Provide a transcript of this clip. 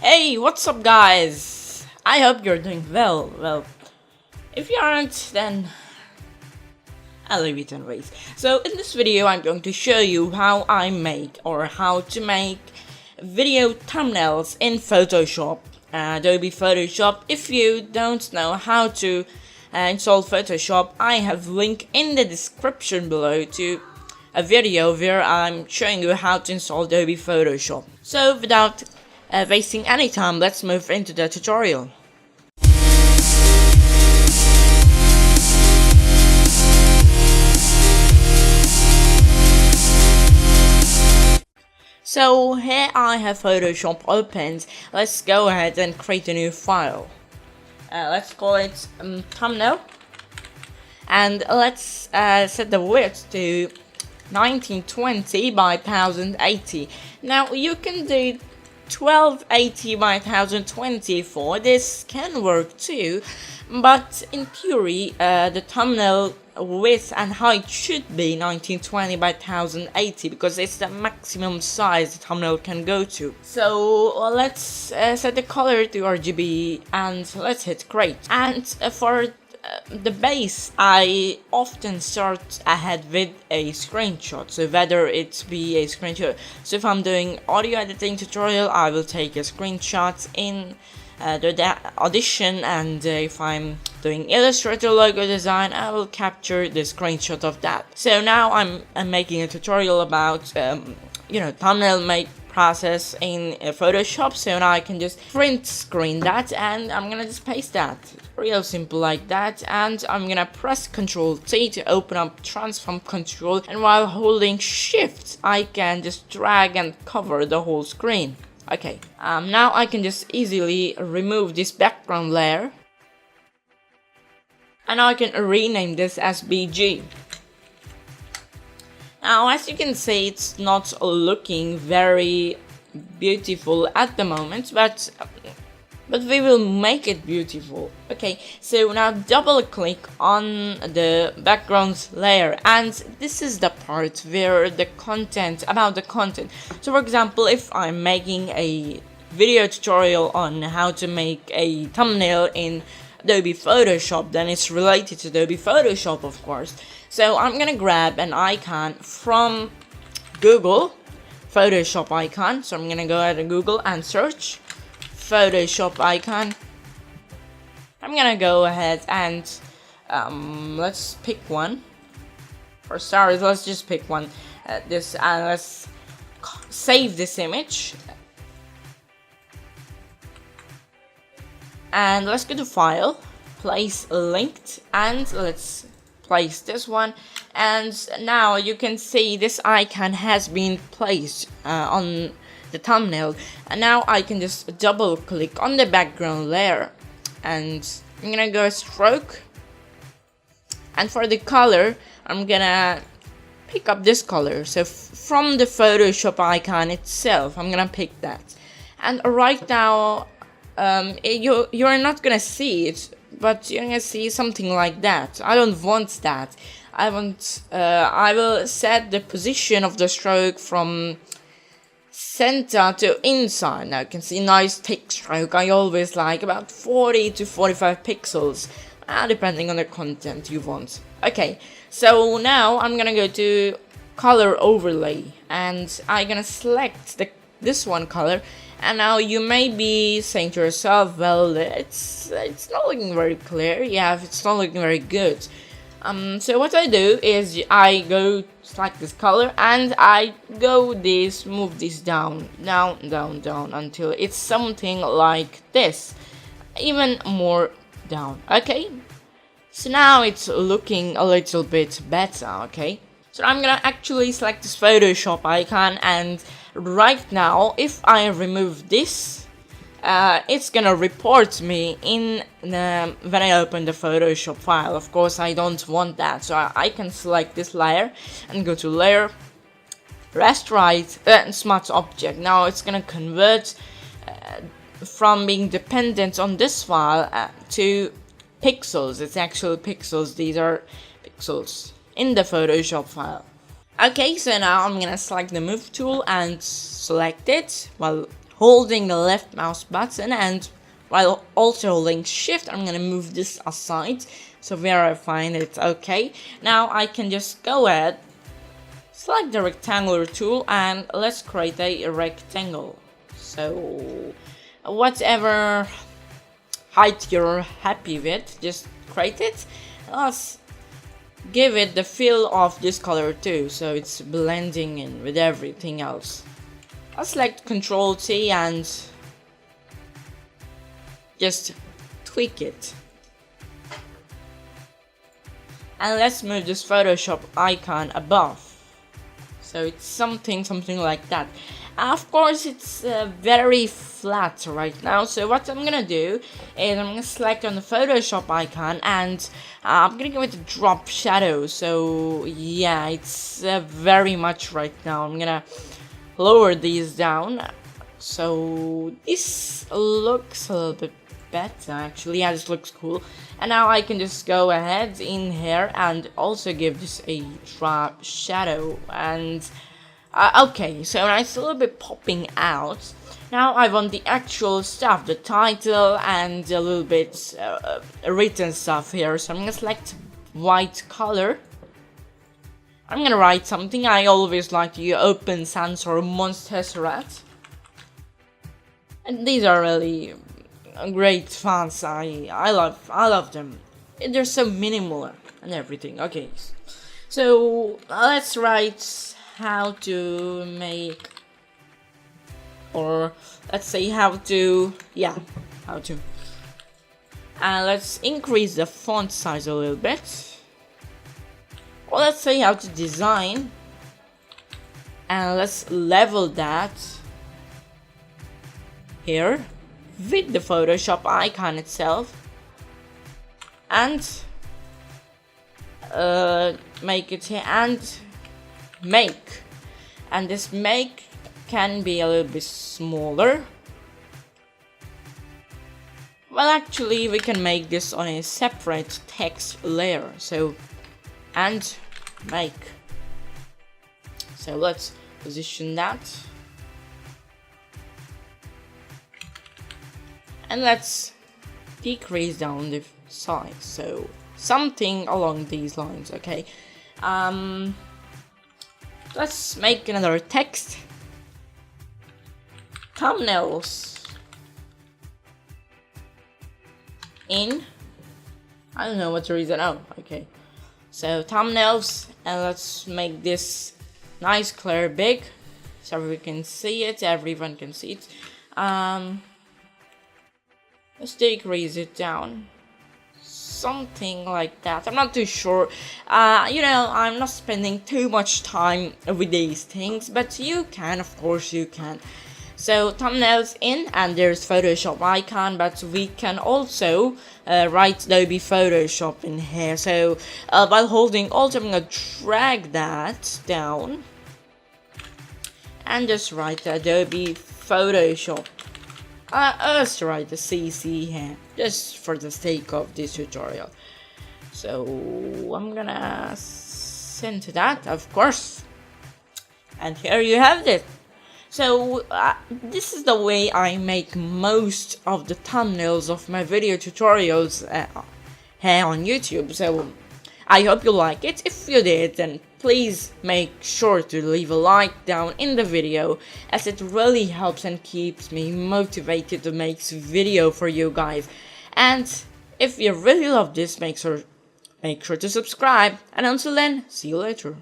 Hey, what's up guys? I hope you're doing well. Well, if you aren't, then I'll leave it anyways. So in this video I'm going to show you how to make video thumbnails in Photoshop, Adobe Photoshop. If you don't know how to install Photoshop, I have link in the description below to a video where I'm showing you how to install Adobe Photoshop. So without wasting any time, let's move into the tutorial. So here I have Photoshop opened. Let's go ahead and create a new file. Let's call it thumbnail, and let's set the width to 1920 by 1080. Now you can do 1280 by 1020 for this, can work too, but in theory the thumbnail width and height should be 1920 by 1080 because it's the maximum size the thumbnail can go to. So let's set the color to RGB and let's hit create. And for the base, I often start ahead with a screenshot, so whether it be a screenshot, so if I'm doing audio editing tutorial, I will take a screenshot in the Audition, and if I'm doing Illustrator logo design, I will capture the screenshot of that. So now I'm making a tutorial about thumbnail make process in Photoshop, so now I can just print screen that and I'm gonna just paste that, real simple like that, and I'm gonna press Ctrl T to open up transform control, and while holding shift I can just drag and cover the whole screen. Okay, now I can just easily remove this background layer, and now I can rename this as BG. Now, as you can see, it's not looking very beautiful at the moment, but we will make it beautiful. Okay, so now double click on the background layer, and this is the part where the content, so for example, if I'm making a video tutorial on how to make a thumbnail in Adobe Photoshop, then it's related to Adobe Photoshop, of course. So I'm gonna grab an icon from Google, Photoshop icon. So I'm gonna go ahead and Google and search Photoshop icon. I'm gonna go ahead and let's pick one. For starters, let's just pick one. Let's save this image. And let's go to File, Place Linked, and let's place this one. And now you can see this icon has been placed on the thumbnail, and now I can just double click on the background layer, and I'm gonna go stroke, and for the color I'm gonna pick up this color, so from the Photoshop icon itself I'm gonna pick that. And right now you're not gonna see it, but you're gonna see something like that. I don't want that. I will set the position of the stroke from center to inside. Now you can see nice thick stroke. I always like about 40 to 45 pixels, depending on the content you want. Okay, so now I'm gonna go to color overlay, and I'm gonna select this one color. And now you may be saying to yourself, well, it's not looking very clear. Yeah, it's not looking very good. So what I do is I go select this color and I move this down until it's something like this, even more down. Okay, so now it's looking a little bit better. Okay, so I'm gonna actually select this Photoshop icon, and right now if I remove this, it's gonna report me when I open the Photoshop file. Of course I don't want that, so I can select this layer and go to layer, rasterize, and smart object. Now it's gonna convert from being dependent on this file to pixels. It's actual pixels. These are pixels in the Photoshop file. Okay, so now I'm gonna select the move tool and select it while holding the left mouse button, and while also holding shift, I'm gonna move this aside so where I find it. Okay, now I can just go ahead, select the rectangular tool, and let's create a rectangle. So whatever height you're happy with, just create it. Let's give it the feel of this color too, so it's blending in with everything else. I'll select Ctrl T and just tweak it. And let's move this Photoshop icon above. So it's something like that. Of course, it's very flat right now. So what I'm gonna do is I'm gonna select on the Photoshop icon, and I'm gonna give it a drop shadow. So yeah, it's very much right now. I'm gonna lower these down. So this looks a little bit better actually. Yeah, this looks cool. And now I can just go ahead in here and also give this a drop shadow. And okay, so now it's a little bit popping out. Now I want the actual stuff, the title and a little bit written stuff here. So I'm gonna select white color. I'm gonna write something. I always like to use Open Sans or Montserrat. And these are really great fonts. I love them. They're so minimal and everything. Okay, so let's write how to make, or let's say how to, let's increase the font size a little bit, or let's say how to design, and let's level that here with the Photoshop icon itself, and make it here, and make, and this make can be a little bit smaller. Well, actually we can make this on a separate text layer. So and make, so let's position that, and let's decrease down the size, so something along these lines. Okay, let's make another text. Thumbnails in, I don't know what the reason. Oh, okay, so thumbnails, and let's make this nice, clear, big, so we can see it, everyone can see it. Let's decrease it down, something like that. I'm not too sure. You know, I'm not spending too much time with these things, but you can, of course you can. So thumbnails in, and there's Photoshop icon, but we can also write Adobe Photoshop in here. So while holding Alt, I'm gonna drag that down and just write Adobe Photoshop. Let's write the CC here, just for the sake of this tutorial. So I'm gonna send to that, of course, and here you have it. So this is the way I make most of the thumbnails of my video tutorials here on YouTube. So I hope you like it. If you did, then please make sure to leave a like down in the video, as it really helps and keeps me motivated to make this video for you guys. And if you really love this, make sure to subscribe, and until then, see you later.